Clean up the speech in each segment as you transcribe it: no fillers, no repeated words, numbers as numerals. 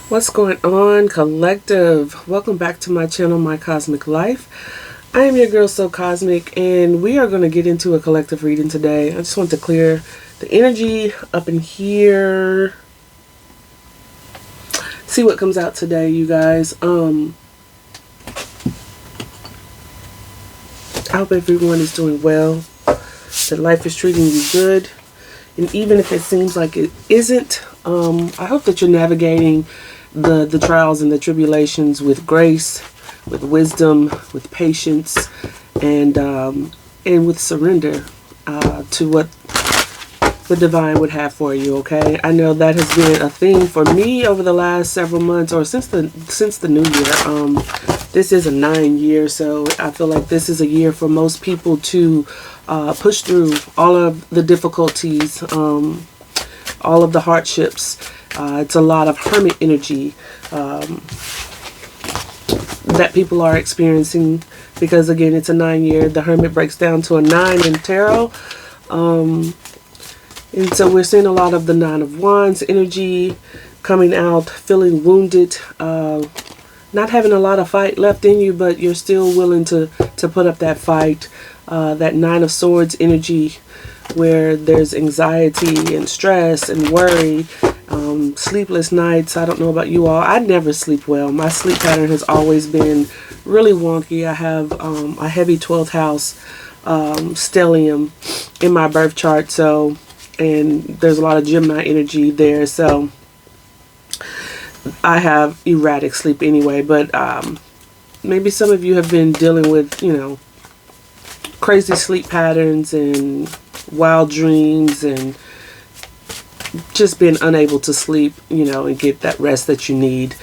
What's going on, collective? Welcome back to my channel, My Cosmic Life. I am your girl, So Cosmic, and we are going to get into a collective reading today. I just want to clear the energy up in here. See what comes out today, you guys. I hope everyone is doing well, that life is treating you good. And even if it seems like it isn't, I hope that you're navigating the trials and the tribulations with grace, with wisdom, with patience, and with surrender to what the divine would have for you. Okay, I know that has been a theme for me over the last several months, or since the new year. This is a 9-year, so I feel like this is a year for most people to push through all of the difficulties, all of the hardships. It's a lot of hermit energy that people are experiencing because, again, it's a 9-year. The hermit breaks down to a 9 in tarot. And so we're seeing a lot of the 9 of Wands energy coming out, feeling wounded, not having a lot of fight left in you, but you're still willing to put up that fight. That 9 of Swords energy, where there's anxiety and stress and worry, sleepless nights. I don't know about you all. I never sleep well. My sleep pattern has always been really wonky. I have a heavy 12th house stellium in my birth chart, so, and there's a lot of Gemini energy there, so I have erratic sleep anyway. But maybe some of you have been dealing with, you know, crazy sleep patterns and wild dreams and just being unable to sleep, you know, and get that rest that you need.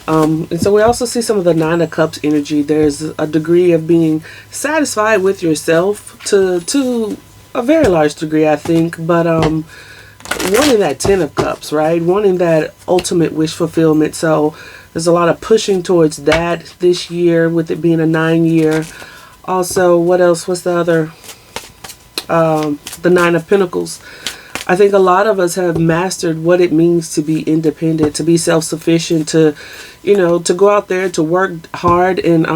And so we also see some of the 9 of Cups energy. There's a degree of being satisfied with yourself to a very large degree, I think, but wanting that 10 of Cups, right? Wanting that ultimate wish fulfillment. So there's a lot of pushing towards that this year, with it being a 9-year. Also, what else? What's the other? The 9 of Pentacles. I think a lot of us have mastered what it means to be independent, to be self-sufficient, to, you know, to go out there, to work hard and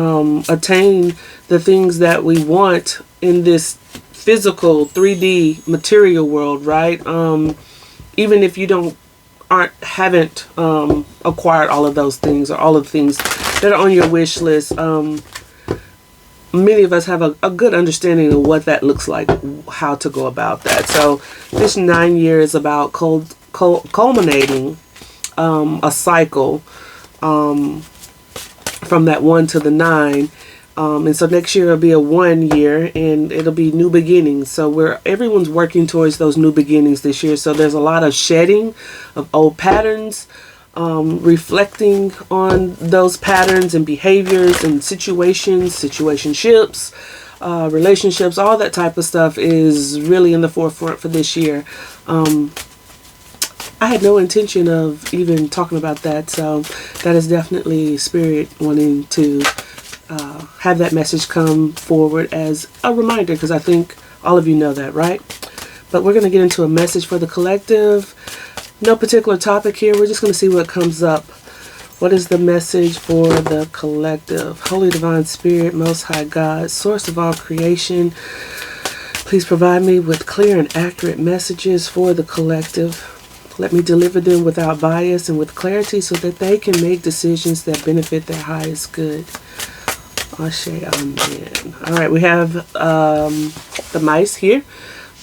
attain the things that we want in this physical 3D material world, right? Even if you haven't acquired all of those things, or all of the things that are on your wish list. Many of us have a good understanding of what that looks like, how to go about that. So this 9 years is about culminating a cycle from that 1 to the 9. And so next year it'll be a 1 year, and it'll be new beginnings. So everyone's working towards those new beginnings this year. So there's a lot of shedding of old patterns, reflecting on those patterns and behaviors and situationships, relationships, all that type of stuff is really in the forefront for this year. I had no intention of even talking about that, so that is definitely Spirit wanting to have that message come forward as a reminder, because I think all of you know that, right? But we're going to get into a message for the collective. No particular topic here. We're just going to see what comes up. What is the message for the collective? Holy Divine Spirit, Most High God, Source of all creation, please provide me with clear and accurate messages for the collective. Let me deliver them without bias and with clarity, so that they can make decisions that benefit their highest good. Ashe, amen. All right, we have the mice here.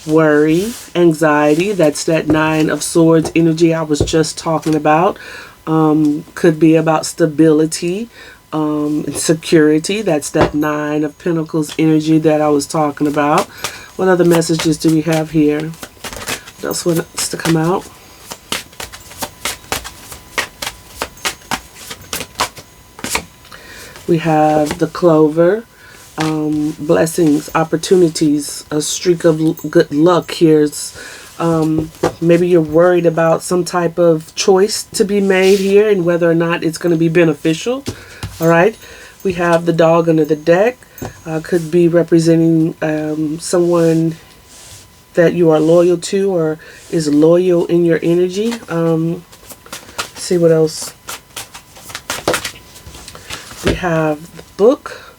Worry, anxiety, that's that 9 of Swords energy I was just talking about. Could be about stability, and security. That's that 9 of Pentacles energy that I was talking about. What other messages do we have here? What else wants to come out? We have the Clover. Blessings, opportunities, a streak of good luck here. Maybe you're worried about some type of choice to be made here and whether or not it's going to be beneficial. All right. We have the dog under the deck. Could be representing someone that you are loyal to or is loyal in your energy. See what else. have the book.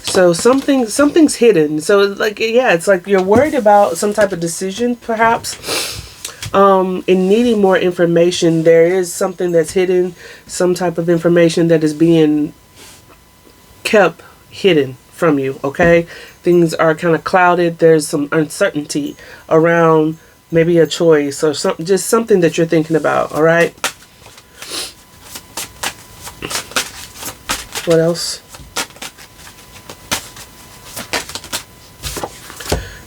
So something's hidden. So like, yeah, it's like you're worried about some type of decision, perhaps. In needing more information, there is something that's hidden, some type of information that is being kept hidden from you, okay? Things are kind of clouded. There's some uncertainty around maybe a choice or something, just something that you're thinking about, all right? What else?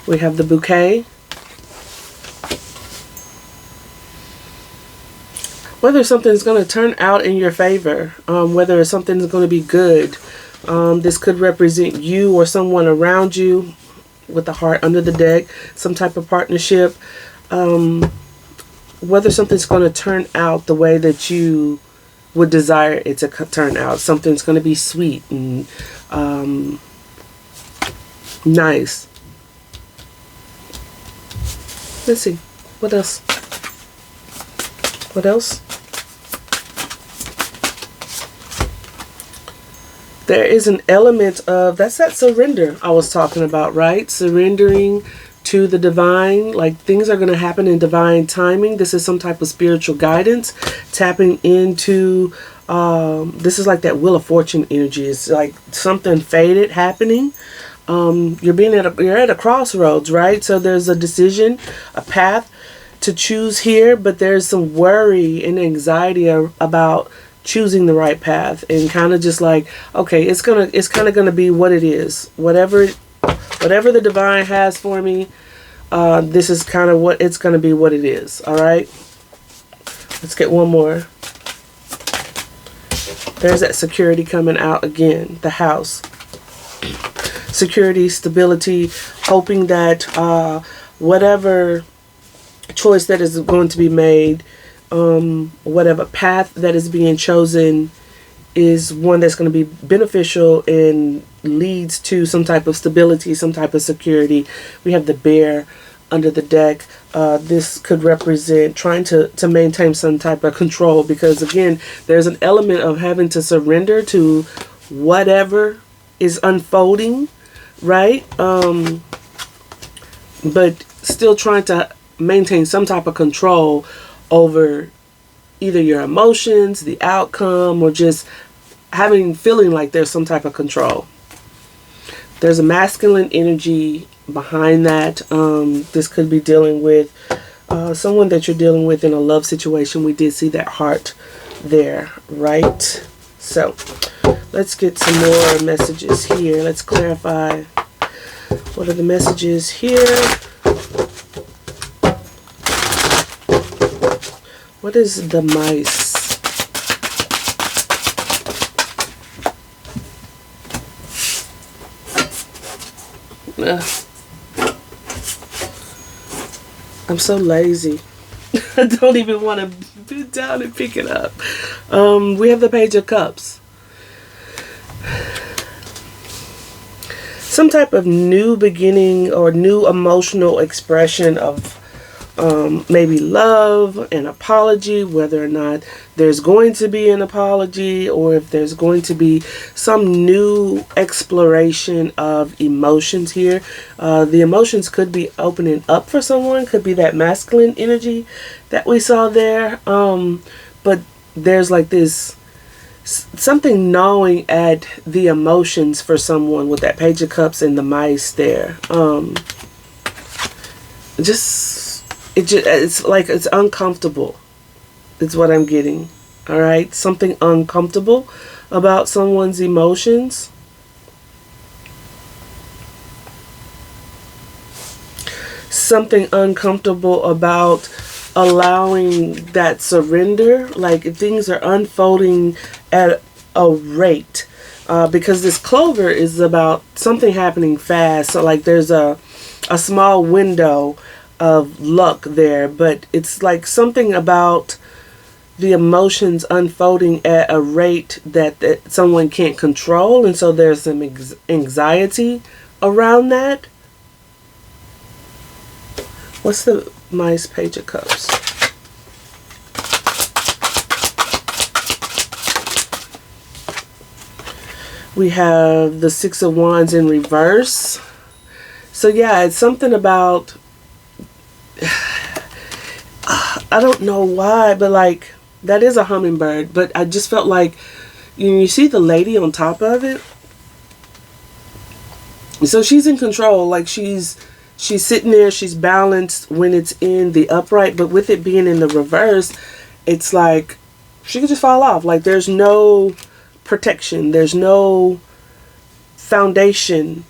We have the bouquet. Whether something's going to turn out in your favor, whether something's going to be good. This could represent you or someone around you with the heart under the deck, some type of partnership. Whether something's going to turn out the way that you would desire it to turn out. Something's going to be sweet and nice. Let's see. What else? What else? There is an element of, that's that surrender I was talking about, right? Surrendering to the divine. Like, things are going to happen in divine timing. This is some type of spiritual guidance. Tapping into, this is like that Wheel of Fortune energy. It's like something faded happening. You're at a crossroads, right? So there's a decision, a path to choose here, but there's some worry and anxiety about choosing the right path, and kind of just like, okay, it's kind of gonna be what it is. Whatever the divine has for me, this is kind of what it's gonna be, what it is. All right. Let's get one more. There's that security coming out again. The House. Security, stability, hoping that whatever choice that is going to be made, whatever path that is being chosen is one that's going to be beneficial and leads to some type of stability, some type of security. We have the Bear under the deck. This could represent trying to maintain some type of control, because again, there's an element of having to surrender to whatever is unfolding, right? But still trying to maintain some type of control over either your emotions, the outcome, or just feeling like there's some type of control. There's a masculine energy behind that. This could be dealing with someone that you're dealing with in a love situation. We did see that heart there, right? So let's get some more messages here. Let's clarify. What are the messages here? What is the mice? I'm so lazy. I don't even want to bend down and pick it up. We have the Page of Cups. Some type of new beginning or new emotional expression of maybe love, an apology, whether or not there's going to be an apology, or if there's going to be some new exploration of emotions here. The emotions could be opening up for someone, could be that masculine energy that we saw there. But there's like this something gnawing at the emotions for someone with that Page of Cups and the mice there. It's like it's uncomfortable. It's what I'm getting. All right, something uncomfortable about someone's emotions. Something uncomfortable about allowing that surrender. Like, if things are unfolding at a rate, because this Clover is about something happening fast. So like there's a small window of luck there, but it's like something about the emotions unfolding at a rate that someone can't control, and so there's some anxiety around that. What's the Mice Page of Cups? We have the Six of Wands in reverse. So yeah, it's something about, I don't know why, but like, that is a hummingbird, but I just felt like, you see the lady on top of it? So she's in control, like she's sitting there, she's balanced when it's in the upright, but with it being in the reverse, it's like she could just fall off. Like there's no protection, there's no foundation.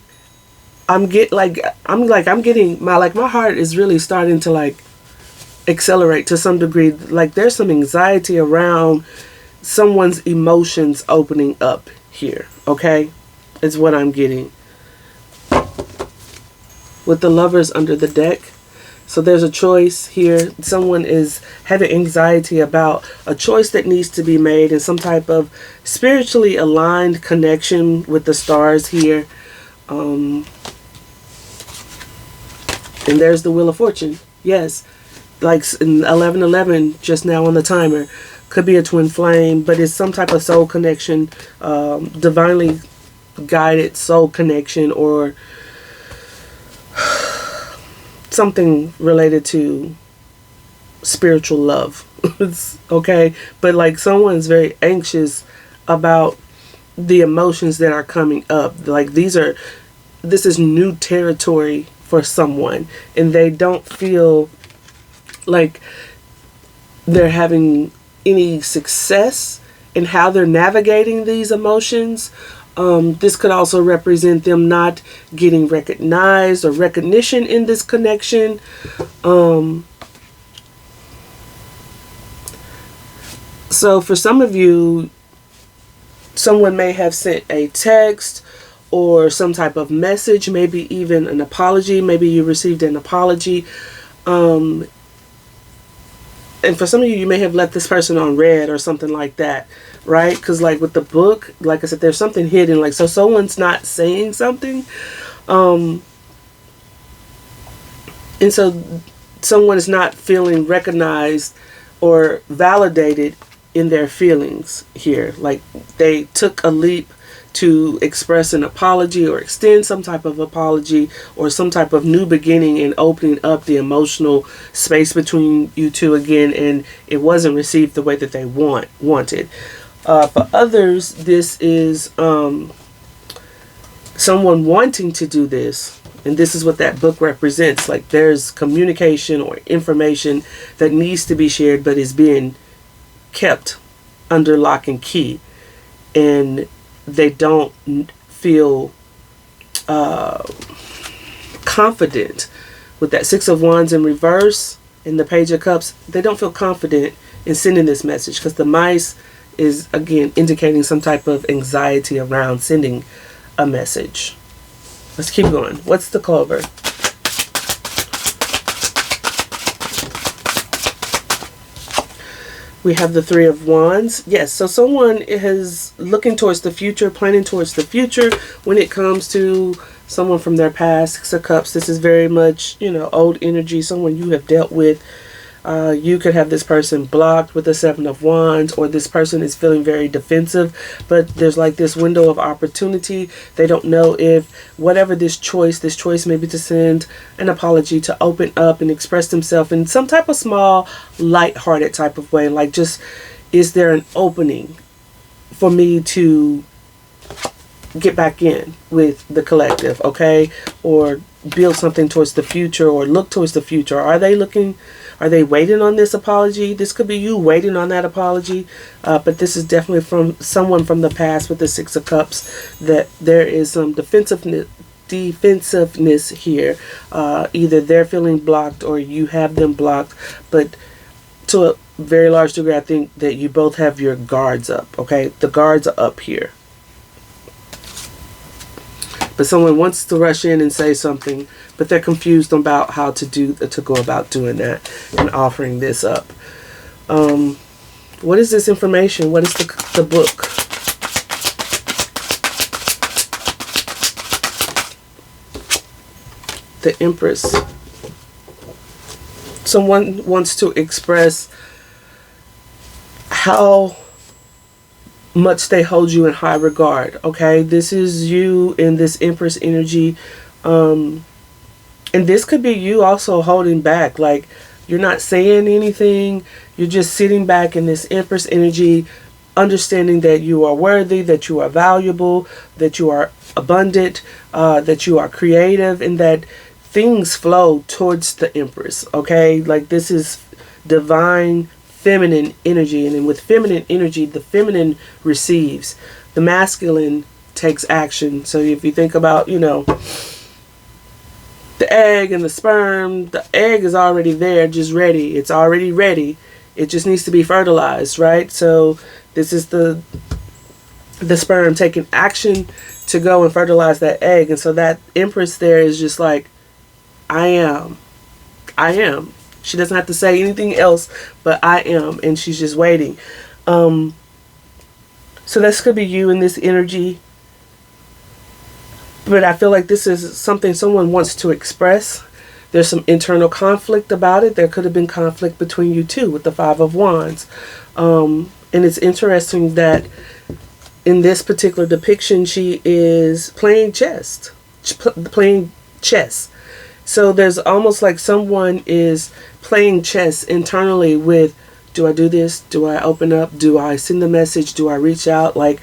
I'm getting my heart is really starting to like accelerate to some degree. Like there's some anxiety around someone's emotions opening up here, okay? Is what I'm getting. With the Lovers under the deck. So there's a choice here. Someone is having anxiety about a choice that needs to be made and some type of spiritually aligned connection with the stars here. And there's the Wheel of Fortune. Yes. Like in 1111 just now on the timer. Could be a twin flame, but it's some type of soul connection. Divinely guided soul connection, or something related to spiritual love. Okay, but like someone's very anxious about the emotions that are coming up. Like this is new territory for someone, and they don't feel like they're having any success in how they're navigating these emotions. This could also represent them not getting recognized or recognition in this connection. So for some of you, someone may have sent a text or some type of message, maybe even an apology. Maybe you received an apology. And for some of you, you may have left this person on red or something like that, right? Because like with the book, like I said, there's something hidden. Like, so someone's not saying something. And so someone is not feeling recognized or validated in their feelings here. Like they took a leap to express an apology or extend some type of apology or some type of new beginning and opening up the emotional space between you two again, and it wasn't received the way that they wanted. For others, this is someone wanting to do this, and this is what that book represents. Like there's communication or information that needs to be shared but is being kept under lock and key, and they don't feel confident with that Six of Wands in reverse and the Page of Cups. They don't feel confident in sending this message because the mice is again indicating some type of anxiety around sending a message. Let's keep going. What's the clover? We have the Three of Wands. Yes, so someone is looking towards the future, planning towards the future when it comes to someone from their past. Six of Cups, this is very much, old energy, someone you have dealt with. You could have this person blocked with the Seven of Wands, or this person is feeling very defensive, but there's like this window of opportunity. They don't know if whatever this choice may be to send an apology, to open up and express themselves in some type of small, light-hearted type of way. Like, just, is there an opening for me to get back in with the collective, okay? Or build something towards the future, or look towards the future. Are they waiting on this apology? This could be you waiting on that apology, but this is definitely from someone from the past with the Six of Cups, that there is some defensiveness here. Either they're feeling blocked or you have them blocked, but to a very large degree, I think that you both have your guards up, okay? The guards are up here. But someone wants to rush in and say something, but they're confused about how to go about doing that and offering this up. What is this information? What is the book? The Empress. Someone wants to express how much they hold you in high regard. Okay, this is you in this Empress energy. And this could be you also holding back, like you're not saying anything, you're just sitting back in this Empress energy, understanding that you are worthy, that you are valuable, that you are abundant, that you are creative, and that things flow towards the Empress. Okay, like this is divine feminine energy, and then with feminine energy, the feminine receives, the masculine takes action. So if you think about, you know, the egg and the sperm, the egg is already there, just ready. It's already ready. It just needs to be fertilized, right? So this is the sperm taking action to go and fertilize that egg. And so that Empress there is just like, I am. She doesn't have to say anything else, but I am. And she's just waiting. So this could be you in this energy. But I feel like this is something someone wants to express. There's some internal conflict about it. There could have been conflict between you two with the Five of Wands. And it's interesting that in this particular depiction, she is playing chess. So there's almost like someone is playing chess internally with, do I do this? Do I open up? Do I send the message? Do I reach out? Like,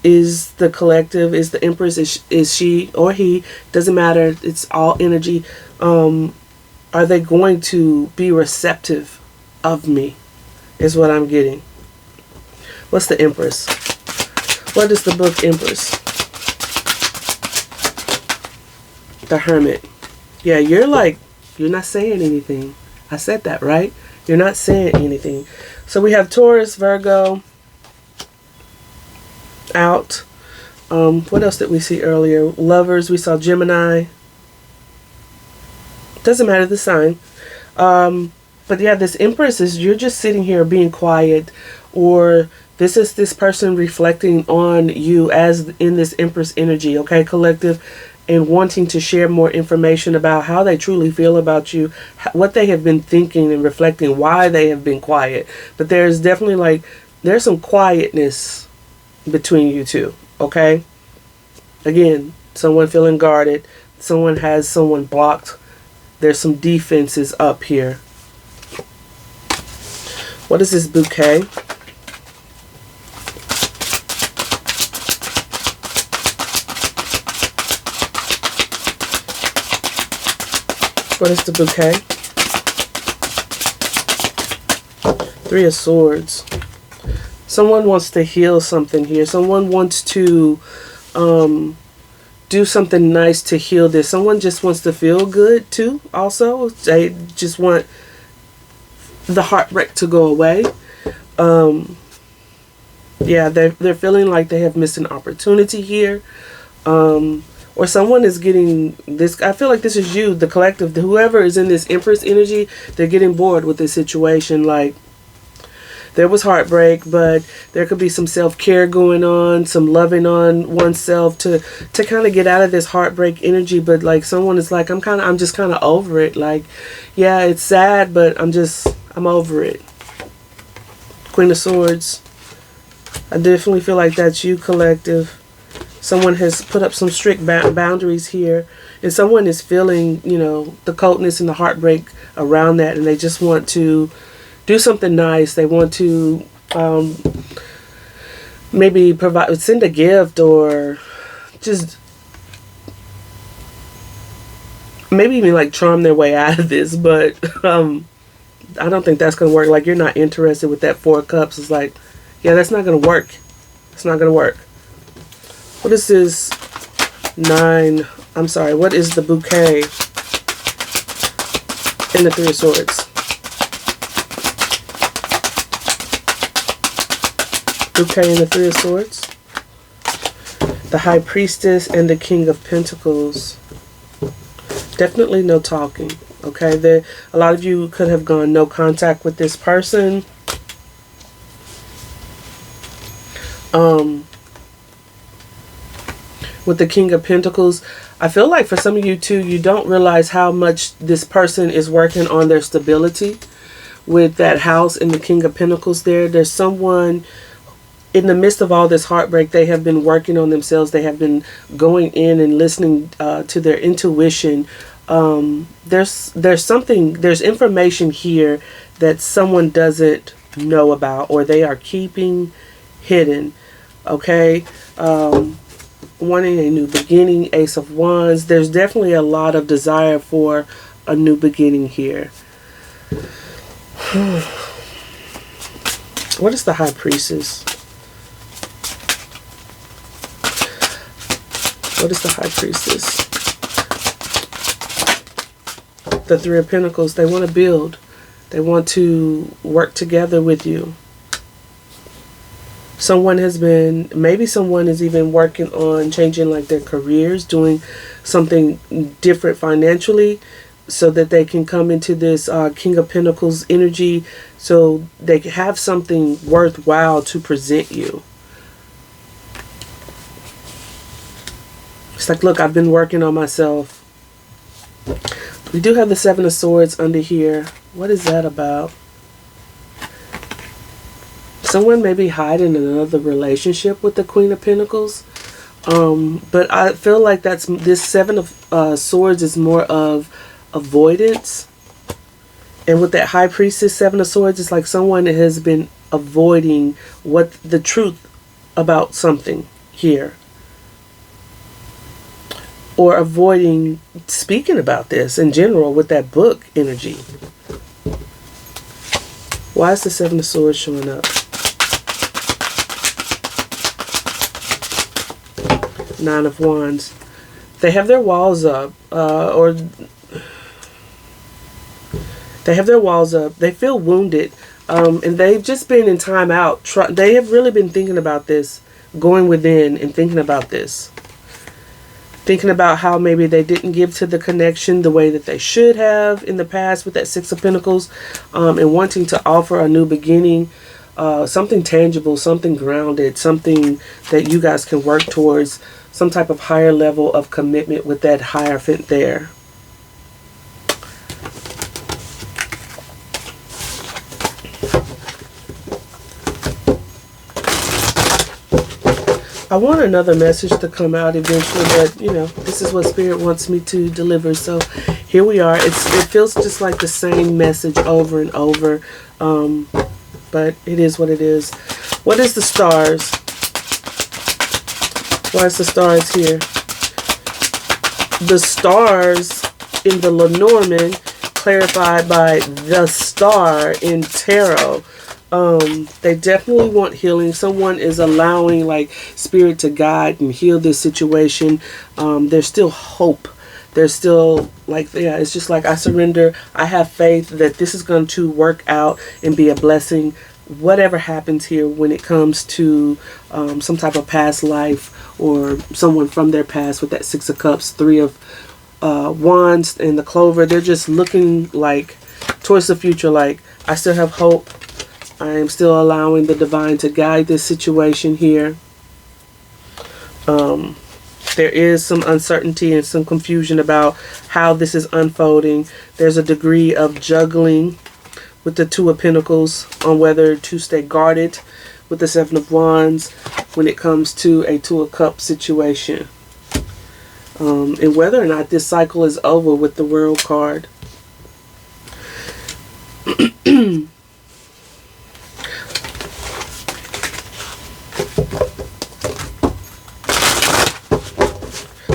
is the collective, is the Empress, is she or he, doesn't matter, it's all energy. Are they going to be receptive of me, is what I'm getting. What's the Empress? What is the book Empress? The Hermit. Yeah, you're not saying anything. I said that, right? You're not saying anything. So we have Taurus, Virgo, out. What else did we see earlier? Lovers, we saw Gemini. Doesn't matter the sign. But yeah, this Empress is, you're just sitting here being quiet, or this is this person reflecting on you as in this Empress energy, okay, collective, and wanting to share more information about how they truly feel about you, what they have been thinking and reflecting, why they have been quiet. But there's definitely there's some quietness between you two, okay? Again, someone feeling guarded, someone has someone blocked, there's some defenses up here. What is this bouquet? What is the bouquet? Three of Swords. Someone wants to heal something here. Someone wants to do something nice to heal this. Someone just wants to feel good too, also. They just want the heartbreak to go away. Yeah, they're feeling like they have missed an opportunity here. Or someone is getting this. I feel like this is you, the collective. Whoever is in this Empress energy, they're getting bored with this situation. Like, there was heartbreak, but there could be some self-care going on, some loving on oneself to kind of get out of this heartbreak energy. But like, someone is like, I'm just kind of over it. Like, yeah, it's sad, but I'm over it. Queen of Swords. I definitely feel like that's you, collective. Someone has put up some strict boundaries here, and someone is feeling, you know, the coldness and the heartbreak around that, and they just want to do something nice. They want to maybe send a gift, or just maybe even like charm their way out of this. But I don't think that's going to work. Like, you're not interested with that Four of Cups. It's like, yeah, that's not going to work. It's not going to work. What is this what is the bouquet in the Three of Swords? Bouquet in the Three of Swords. The High Priestess and the King of Pentacles. Definitely no talking. Okay, a lot of you could have gone no contact with this person. With the King of Pentacles, I feel like for some of you too, you don't realize how much this person is working on their stability. With that House and the King of Pentacles there's someone in the midst of all this heartbreak, they have been working on themselves. They have been going in and listening to their intuition. There's information here that someone doesn't know about, or they are keeping hidden. Okay. Wanting a new beginning, Ace of Wands. There's definitely a lot of desire for a new beginning here. What is the High Priestess? What is the High Priestess? The Three of Pentacles. They want to build. They want to work together with you. Maybe someone is even working on changing like their careers, doing something different financially, so that they can come into this King of Pentacles energy, so they can have something worthwhile to present you. It's like, look, I've been working on myself. We do have the Seven of Swords under here. What is that about? Someone may be hiding another relationship with the Queen of Pentacles. But I feel like this Seven of Swords is more of avoidance. And with that High Priestess, Seven of Swords, it's like someone has been avoiding what the truth about something here. Or avoiding speaking about this in general with that book energy. Why is the Seven of Swords showing up? Nine of Wands. They have their walls up, they have their walls up. They feel wounded, and they've just been in time out. They have really been thinking about this, going within and thinking about this. Thinking about how maybe they didn't give to the connection the way that they should have in the past with that Six of Pentacles, and wanting to offer a new beginning, something tangible, something grounded, something that you guys can work towards, some type of higher level of commitment with that Hierophant there. I want another message to come out eventually, but you know, this is what Spirit wants me to deliver. So here we are. It feels just like the same message over and over, but it is what it is. What is the stars? Why is the stars here? The stars in the Lenormand, clarified by the star in tarot. They definitely want healing. Someone is allowing like Spirit to guide and heal this situation. There's still hope. There's still like, yeah, it's just like, I surrender. I have faith that this is going to work out and be a blessing. Whatever happens here when it comes to some type of past life or someone from their past with that Six of Cups, Three of Wands and the Clover, they're just looking like towards the future. Like, I still have hope. I am still allowing the divine to guide this situation here. There is some uncertainty and some confusion about how this is unfolding. There's a degree of juggling with the Two of Pentacles on whether to stay guarded with the Seven of Wands when it comes to a Two of Cups situation. And whether or not this cycle is over with the World card.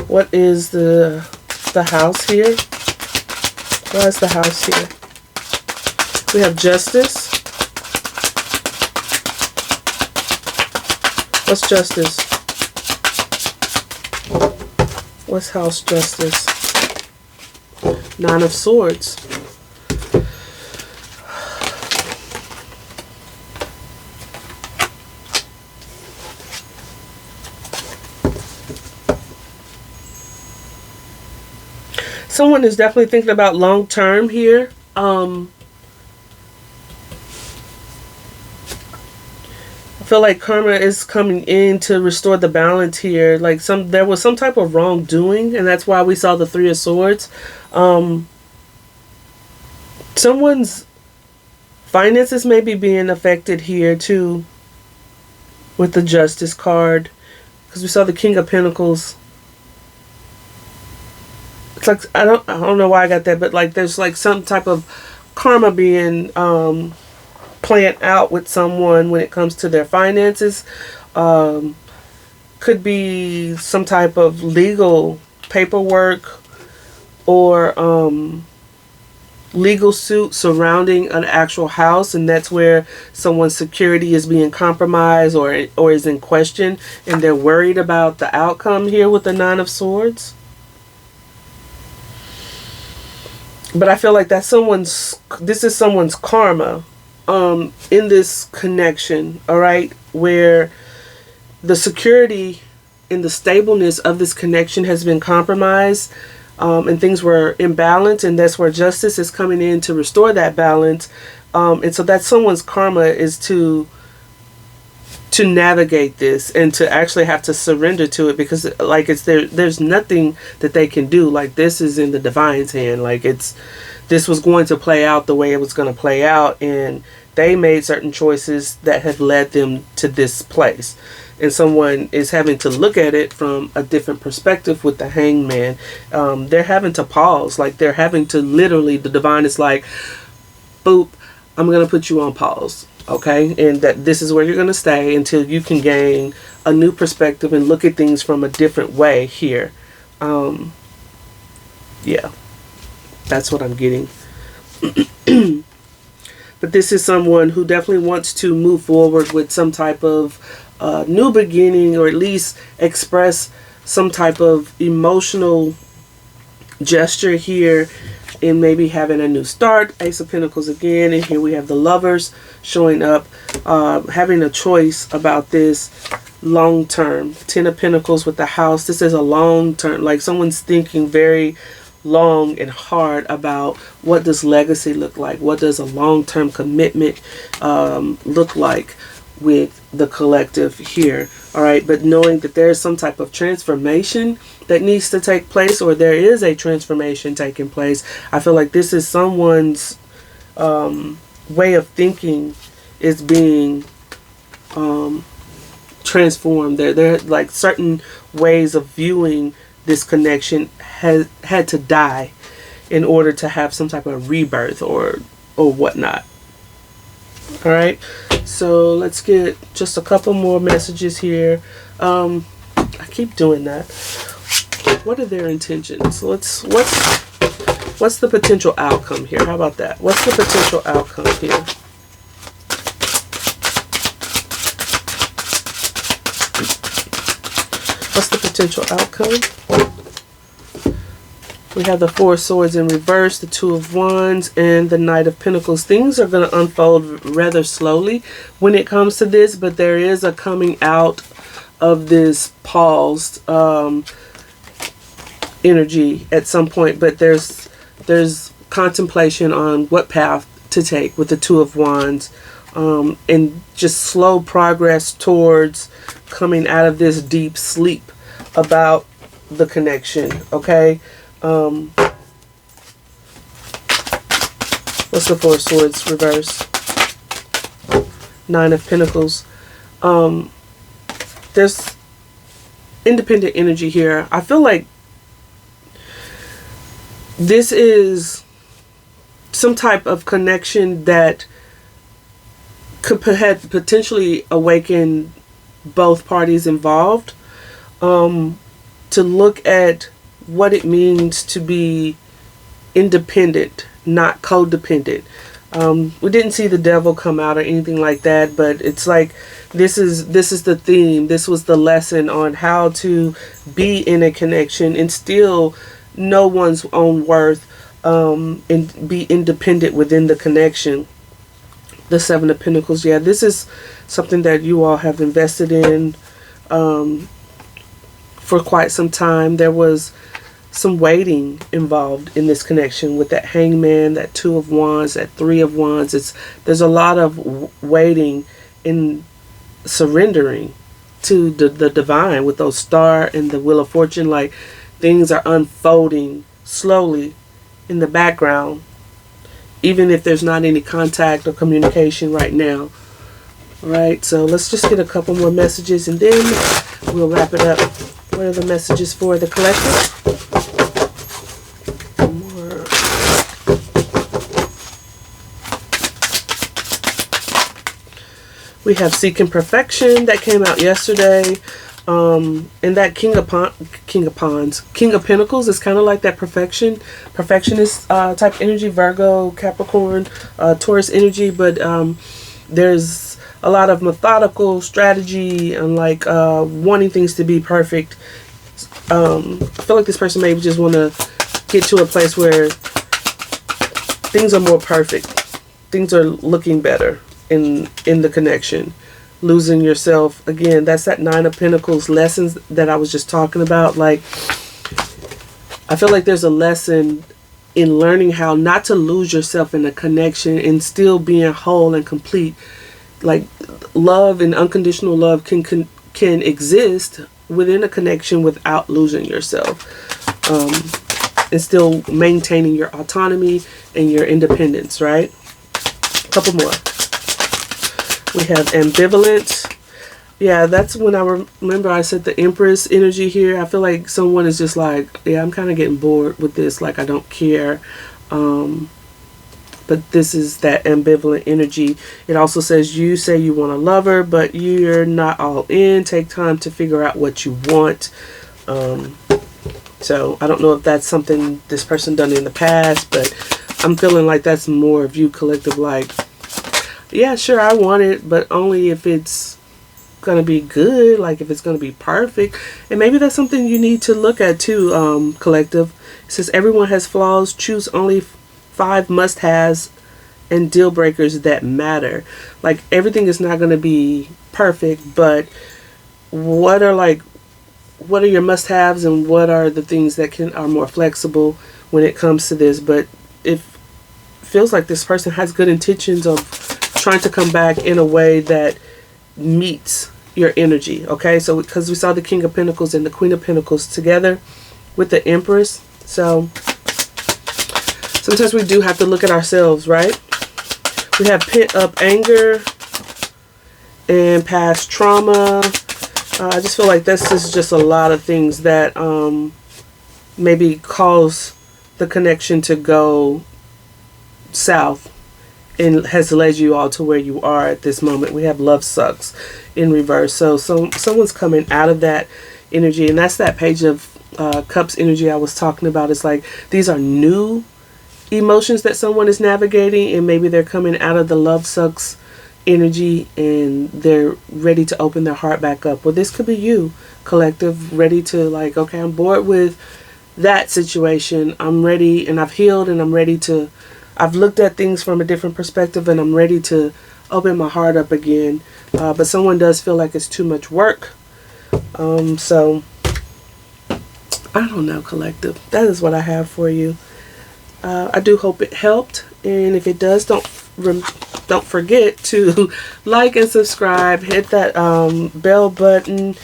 What is the house here? Why is the house here? We have Justice. What's Justice? What's House Justice? Nine of Swords. Someone is definitely thinking about long term here. I feel like karma is coming in to restore the balance here. Like there was some type of wrongdoing, and that's why we saw the Three of Swords. Someone's finances may be being affected here too, with the Justice card. Because we saw the King of Pentacles. It's like, I don't know why I got that, but like there's like some type of karma being planned out with someone when it comes to their finances. Could be some type of legal paperwork or legal suit surrounding an actual house, and that's where someone's security is being compromised or is in question, and they're worried about the outcome here with the Nine of Swords. But I feel like this is someone's karma in this connection, all right, where the security and the stableness of this connection has been compromised, and things were imbalanced, and that's where justice is coming in to restore that balance. And so that's someone's karma, is to navigate this and to actually have to surrender to it, because like there's nothing that they can do. Like, this is in the divine's hand. Like, this was going to play out the way it was going to play out, and they made certain choices that have led them to this place. And someone is having to look at it from a different perspective with the Hangman. They're having to pause. Like, they're having to literally, the divine is like, boop, I'm going to put you on pause. Okay? And that this is where you're going to stay until you can gain a new perspective and look at things from a different way here. Yeah. That's what I'm getting. But this is someone who definitely wants to move forward with some type of new beginning, or at least express some type of emotional gesture here, and maybe having a new start. Ace of Pentacles again, and here we have the Lovers showing up, having a choice about this long term. Ten of Pentacles with the House. This is a long term, like someone's thinking very long and hard about what does legacy look like, what does a long-term commitment look like with the collective here. All right, but knowing that there's some type of transformation that needs to take place, or there is a transformation taking place. I feel like this is someone's way of thinking is being transformed. They're like certain ways of viewing this connection had to die in order to have some type of rebirth or whatnot. All right, so let's get just a couple more messages here. I keep doing that. What are their intentions? What's the potential outcome here? How about that? What's the potential outcome here? What's the potential outcome? We have the Four of Swords in reverse, the Two of Wands, and the Knight of Pentacles. Things are going to unfold rather slowly when it comes to this, but there is a coming out of this paused energy at some point. But there's contemplation on what path to take with the Two of Wands, and just slow progress towards coming out of this deep sleep about the connection. Okay. What's the Four of Swords reverse? Nine of Pentacles. There's independent energy here. I feel like this is some type of connection that could potentially awaken both parties involved, to look at what it means to be independent, not codependent. We didn't see the devil come out or anything like that, but it's like this is the theme. This was the lesson on how to be in a connection and still know one's own worth, and be independent within the connection. The Seven of Pentacles. Yeah, this is something that you all have invested in for quite some time. There was some waiting involved in this connection with that Hangman, that Two of Wands, that Three of Wands. There's a lot of waiting and surrendering to the divine with those Star and the Wheel of Fortune. Like, things are unfolding slowly in the background, even if there's not any contact or communication right now. Right, so let's just get a couple more messages and then we'll wrap it up. What are the messages for the collective? More. We have Seeking Perfection that came out yesterday. And that King of Pentacles is kind of like that perfectionist type energy, Virgo, Capricorn, Taurus energy, but there's a lot of methodical strategy and like wanting things to be perfect. I feel like this person maybe just want to get to a place where things are more perfect. Things are looking better in the connection. Losing yourself, again, that's that Nine of Pentacles lessons that I was just talking about. Like, I feel like there's a lesson in learning how not to lose yourself in a connection and still being whole and complete. Like, love and unconditional love can exist within a connection without losing yourself, and still maintaining your autonomy and your independence, right? A couple more. We have ambivalent. Yeah, that's when I remember I said the Empress energy here. I feel like someone is just like, yeah, I'm kind of getting bored with this. Like, I don't care. But this is that ambivalent energy. It also says you say you want a lover, but you're not all in. Take time to figure out what you want. So I don't know if that's something this person done in the past, but I'm feeling like that's more of you, collective. Like, yeah, sure, I want it, but only if it's going to be good, like if it's going to be perfect. And maybe that's something you need to look at too, collective. It says everyone has flaws. Choose only 5 must-haves and deal breakers that matter. Like, everything is not going to be perfect, but what are your must-haves and what are the things that are more flexible when it comes to this? But it feels like this person has good intentions of trying to come back in a way that meets your energy. Okay, so because we saw the King of Pentacles and the Queen of Pentacles together with the Empress, so sometimes we do have to look at ourselves, right? We have pent up anger and past trauma. I just feel like this is just a lot of things that maybe cause the connection to go south and has led you all to where you are at this moment. We have love sucks in reverse. So someone's coming out of that energy, and that's that Page of Cups energy I was talking about. It's like these are new emotions that someone is navigating, and maybe they're coming out of the love sucks energy and they're ready to open their heart back up. Well, this could be you, collective, ready to, like, okay, I'm bored with that situation. I'm ready, and I've healed, and I'm ready to, I've looked at things from a different perspective, and I'm ready to open my heart up again. But someone does feel like it's too much work. So I don't know, collective. That is what I have for you. I do hope it helped, and if it does, don't forget to like and subscribe. Hit that bell button.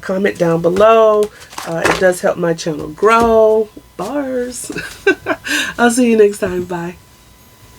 Comment down below. It does help my channel grow. Bars. I'll see you next time. Bye.